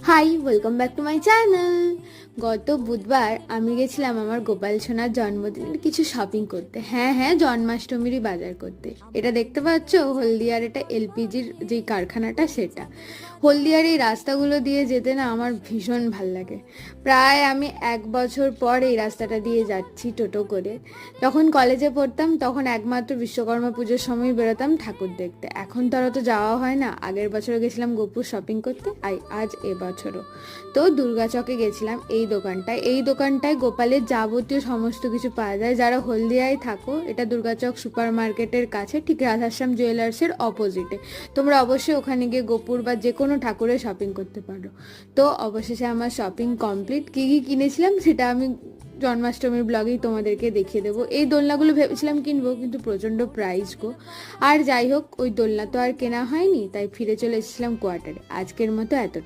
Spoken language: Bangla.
High, welcome back to my channel. গত বুধবার আমি গেছিলাম আমার গোপাল সোনার জন্মদিনের কিছু শপিং করতে। হ্যাঁ হ্যাঁ, জন্মাষ্টমীরই বাজার করতে। এটা দেখতে পাচ্ছ হলদিয়ার, এটা এলপিজির যেই কারখানাটা সেটা। হলদিয়ার এই রাস্তাগুলো দিয়ে যেতে না আমার ভীষণ ভাল লাগে। প্রায় আমি 1 বছর পর এই রাস্তাটা দিয়ে যাচ্ছি টোটো করে। যখন কলেজে পড়তাম তখন একমাত্র বিশ্বকর্মা পুজোর সময় বেরোতাম ঠাকুর দেখতে। এখন তো আর অত যাওয়া হয় না। আগের বছর গেছিলাম গোপুর শপিং করতে, আজ এবছরও তো দুর্গাচকে গেছিলাম। এই দোকানটায় গোপালের যাবতীয় সমস্ত কিছু পাওয়া যায়। যারা হলদিয়ায় থাকো, এটা দুর্গাচক সুপার মার্কেটের কাছে, ঠিক রাধাশ্যাম জুয়েলার্সের অপোজিটে। তোমরা অবশ্যই ওখানে গিয়ে গোপুর বা যে কোনো ঠাকুরের শপিং করতে পারো। তো অবশেষে আমার শপিং কমপ্লিট। কী কী কিনেছিলাম সেটা আমি জন্মাষ্টমীর ব্লগেই তোমাদেরকে দেখিয়ে দেবো। এই দোলনাগুলো ভেবেছিলাম কিনবো, কিন্তু প্রচণ্ড প্রাইস গো। আর যাই হোক, ওই দোলনা তো আর কেনা হয়নি, তাই ফিরে চলে এসেছিলাম কোয়ার্টারে। আজকের মতো এতটাই।